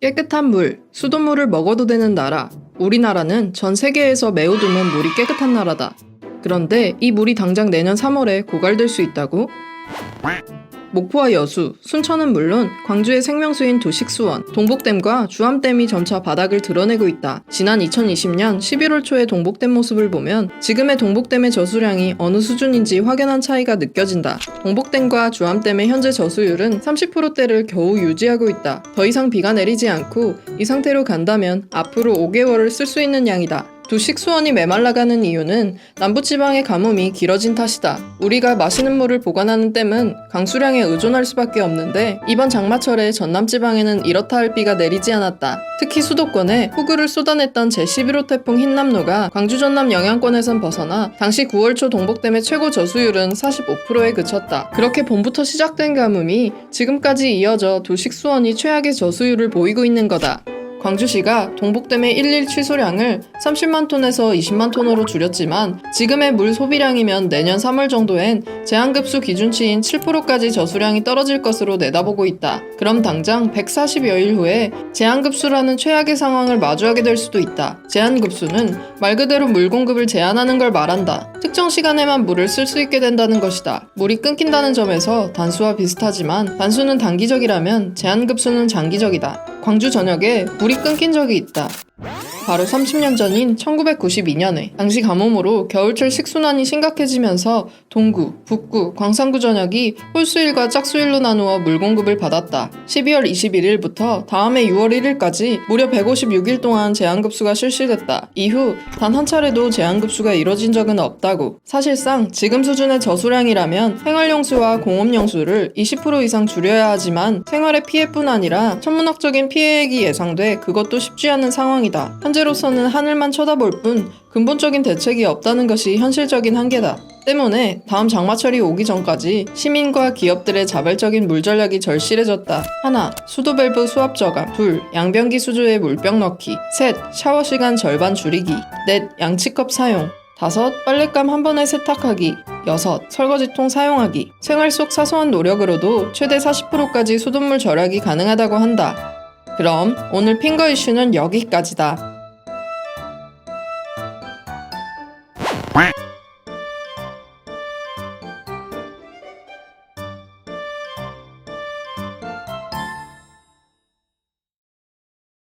깨끗한 물, 수돗물을 먹어도 되는 나라. 우리나라는 전 세계에서 매우 드문 물이 깨끗한 나라다. 그런데 이 물이 당장 내년 3월에 고갈될 수 있다고? 목포와 여수, 순천은 물론 광주의 생명수인 도식수원, 동복댐과 주암댐이 점차 바닥을 드러내고 있다. 지난 2020년 11월 초의 동복댐 모습을 보면 지금의 동복댐의 저수량이 어느 수준인지 확연한 차이가 느껴진다. 동복댐과 주암댐의 현재 저수율은 30%대를 겨우 유지하고 있다. 더 이상 비가 내리지 않고 이 상태로 간다면 앞으로 5개월을 쓸 수 있는 양이다. 도식수원이 메말라가는 이유는 남부지방의 가뭄이 길어진 탓이다. 우리가 마시는 물을 보관하는 댐은 강수량에 의존할 수밖에 없는데 이번 장마철에 전남지방에는 이렇다 할 비가 내리지 않았다. 특히 수도권에 폭우를 쏟아냈던 제11호 태풍 흰남노가 광주 전남 영향권에선 벗어나 당시 9월 초 동복댐의 최고 저수율은 45%에 그쳤다. 그렇게 봄부터 시작된 가뭄이 지금까지 이어져 도식수원이 최악의 저수율을 보이고 있는 거다. 광주시가 동복댐의 일일 취소량을 30만 톤에서 20만 톤으로 줄였지만 지금의 물 소비량이면 내년 3월 정도엔 제한급수 기준치인 7%까지 저수량이 떨어질 것으로 내다보고 있다. 그럼 당장 140여일 후에 제한급수라는 최악의 상황을 마주하게 될 수도 있다. 제한급수는 말 그대로 물 공급을 제한하는 걸 말한다. 특정 시간에만 물을 쓸 수 있게 된다는 것이다. 물이 끊긴다는 점에서 단수와 비슷하지만 단수는 단기적이라면 제한급수는 장기적이다. 광주 전역에 물이 끊긴 적이 있다. 바로 30년 전인 1992년에 당시 가뭄으로 겨울철 식순환이 심각해지면서 동구, 북구, 광산구 전역이 홀수일과 짝수일로 나누어 물 공급을 받았다. 12월 21일부터 다음해 6월 1일까지 무려 156일 동안 제한급수가 실시됐다. 이후 단 한 차례도 제한급수가 이뤄진 적은 없다고. 사실상 지금 수준의 저수량이라면 생활용수와 공업용수를 20% 이상 줄여야 하지만 생활의 피해뿐 아니라 천문학적인 피해액이 예상돼 그것도 쉽지 않은 상황이다. 현재로서는 하늘만 쳐다볼 뿐 근본적인 대책이 없다는 것이 현실적인 한계다. 때문에 다음 장마철이 오기 전까지 시민과 기업들의 자발적인 물 전략이 절실해졌다. 하나, 수도 밸브 수압 저감. 둘, 양변기 수조에 물병 넣기. 셋, 샤워 시간 절반 줄이기. 넷, 양치컵 사용. 다섯, 빨랫감 한 번에 세탁하기. 여섯, 설거지통 사용하기. 생활 속 사소한 노력으로도 최대 40%까지 수돗물 절약이 가능하다고 한다. 그럼 오늘 핑거 이슈는 여기까지다.